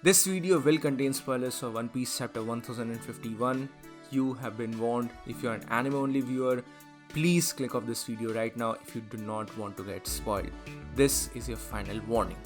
This video will contain spoilers for One Piece chapter 1051. You have been warned. If you're an anime only viewer, please click off this video right now if you do not want to get spoiled. This is your final warning.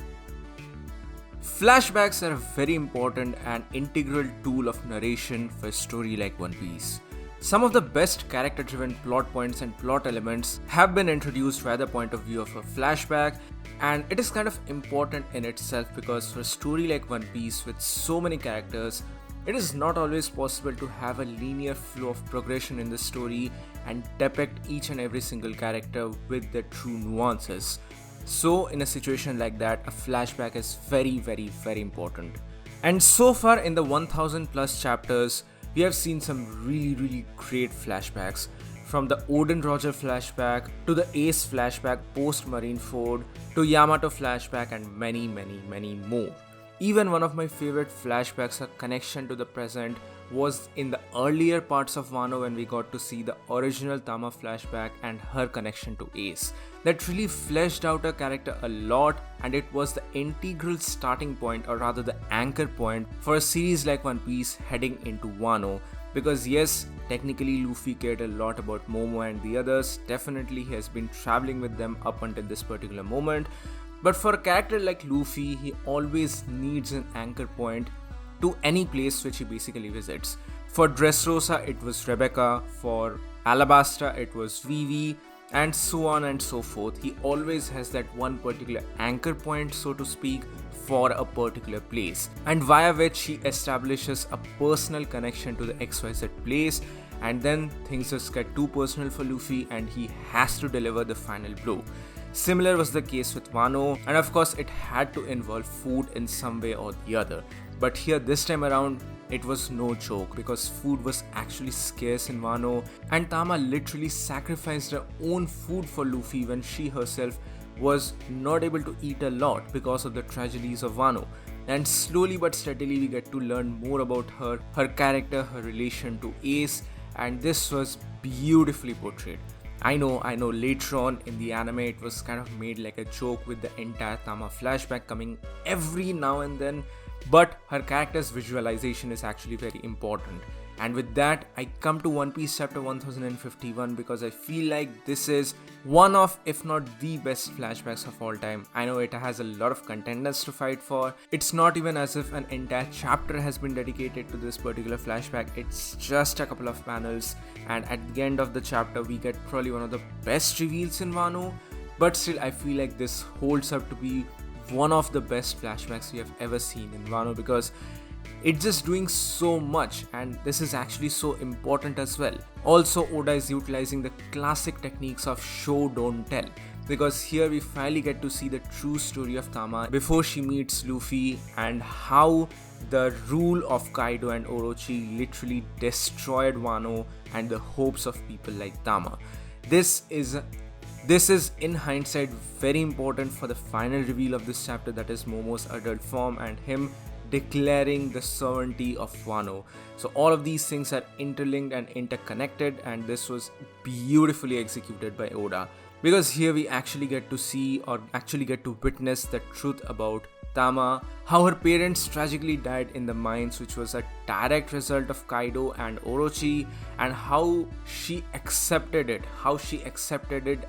Flashbacks are a very important and integral tool of narration for a story like One Piece. Some of the best character-driven plot points and plot elements have been introduced via the point of view of a flashback, and it is kind of important in itself because for a story like One Piece with so many characters, it is not always possible to have a linear flow of progression in the story and depict each and every single character with their true nuances. So in a situation like that, a flashback is very important. And so far in the 1000 plus chapters, we have seen some really great flashbacks, from the Odin Roger flashback to the Ace flashback post Marineford to Yamato flashback and many more. Even one of my favorite flashbacks, a connection to the present, was in the earlier parts of Wano when we got to see the original Tama flashback and her connection to Ace. That really fleshed out her character a lot, and it was the integral starting point, or rather the anchor point, for a series like One Piece heading into Wano. Because yes, technically Luffy cared a lot about Momo and the others, definitely he has been traveling with them up until this particular moment. But for a character like Luffy, he always needs an anchor point to any place which he basically visits. For Dressrosa, it was Rebecca. For Alabasta, it was Vivi, and so on and so forth. He always has that one particular anchor point, so to speak, for a particular place, and via which he establishes a personal connection to the XYZ place, and then things just get too personal for Luffy and he has to deliver the final blow. Similar was the case with Wano, and of course it had to involve food in some way or the other. But here this time around, it was no joke because food was actually scarce in Wano, and Tama literally sacrificed her own food for Luffy when she herself was not able to eat a lot because of the tragedies of Wano. And slowly but steadily we get to learn more about her character, her relation to Ace, and this was beautifully portrayed. I know later on in the anime it was kind of made like a joke with the entire Tama flashback coming every now and then, but her character's visualization is actually very important. And with that, I come to One Piece chapter 1051 because I feel like this is one of, if not the best flashbacks of all time. I know it has a lot of contenders to fight for. It's not even as if an entire chapter has been dedicated to this particular flashback. It's just a couple of panels, and at the end of the chapter we get probably one of the best reveals in Wano. But still, I feel like this holds up to be one of the best flashbacks we have ever seen in Wano because it's just doing so much, and this is actually so important as well. Also, Oda is utilizing the classic techniques of show don't tell, because here we finally get to see the true story of Tama before she meets Luffy, and how the rule of Kaido and Orochi literally destroyed Wano and the hopes of people like Tama. This is in hindsight very important for the final reveal of this chapter, that is Momo's adult form and him declaring the sovereignty of Wano. So all of these things are interlinked and interconnected, and this was beautifully executed by Oda, because here we actually get to see, or actually get to witness, the truth about Tama, how her parents tragically died in the mines, which was a direct result of Kaido and Orochi, and how she accepted it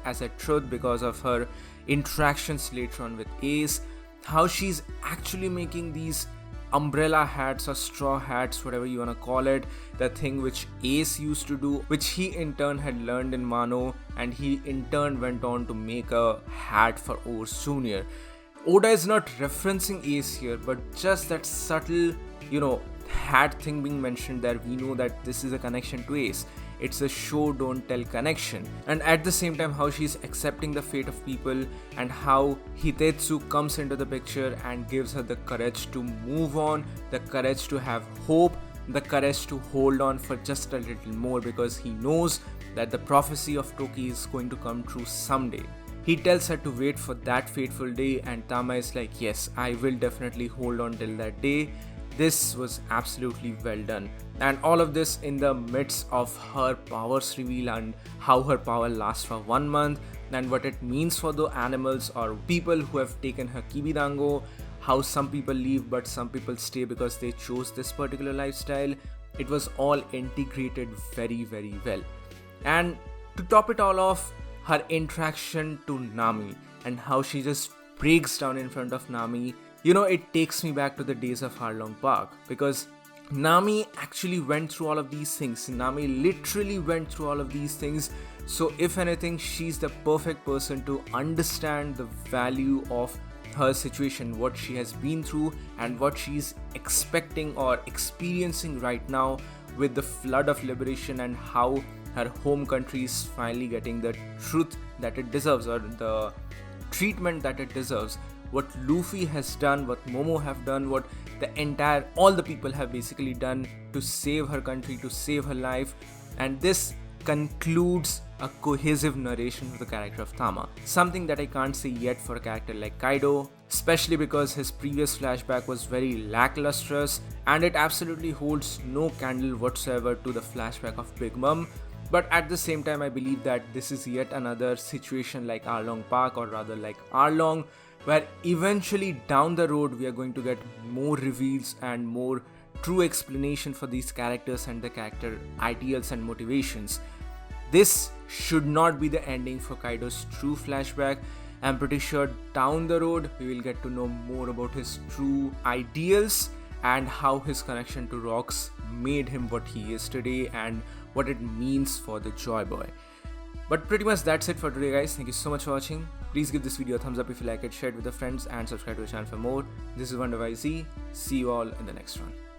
as a truth because of her interactions later on with Ace, how she's actually making these umbrella hats or straw hats, whatever you wanna call it, the thing which Ace used to do, which he in turn had learned in Wano, and he in turn went on to make a hat for Oars Jr. Oda is not referencing Ace here, but just that subtle, hat thing being mentioned there, we know that this is a connection to Ace. It's a show don't tell connection. And at the same time, how she's accepting the fate of people, and how Hitetsu comes into the picture and gives her the courage to move on, the courage to have hope, the courage to hold on for just a little more, because he knows that the prophecy of Toki is going to come true someday. He tells her to wait for that fateful day, and Tama is like, yes, I will definitely hold on till that day. This was absolutely well done, and all of this in the midst of her powers reveal and how her power lasts for 1 month, and what it means for the animals or people who have taken her Kibidango, how some people leave but some people stay because they chose this particular lifestyle. It was all integrated very, very well. And to top it all off, her interaction to Nami and how she just breaks down in front of Nami, it takes me back to the days of Harlong Park, because Nami actually went through all of these things. Nami literally went through all of these things. So if anything, she's the perfect person to understand the value of her situation, what she has been through and what she's expecting or experiencing right now with the flood of liberation, and how her home country is finally getting the truth that it deserves, or the treatment that it deserves. What Luffy has done, what Momo have done, what all the people have basically done to save her country, to save her life. And this concludes a cohesive narration of the character of Tama. Something that I can't say yet for a character like Kaido, especially because his previous flashback was very lacklustrous and it absolutely holds no candle whatsoever to the flashback of Big Mom. But at the same time, I believe that this is yet another situation like Arlong Park, or rather like Arlong, where eventually down the road we are going to get more reveals and more true explanation for these characters and the character ideals and motivations. This should not be the ending for Kaido's true flashback. I'm pretty sure down the road we will get to know more about his true ideals and how his connection to rocks made him what he is today and what it means for the Joy Boy. But pretty much that's it for today, guys. Thank you so much for watching. Please give this video a thumbs up if you like it, share it with your friends, and subscribe to the channel for more. This is WhyZ. See you all in the next one.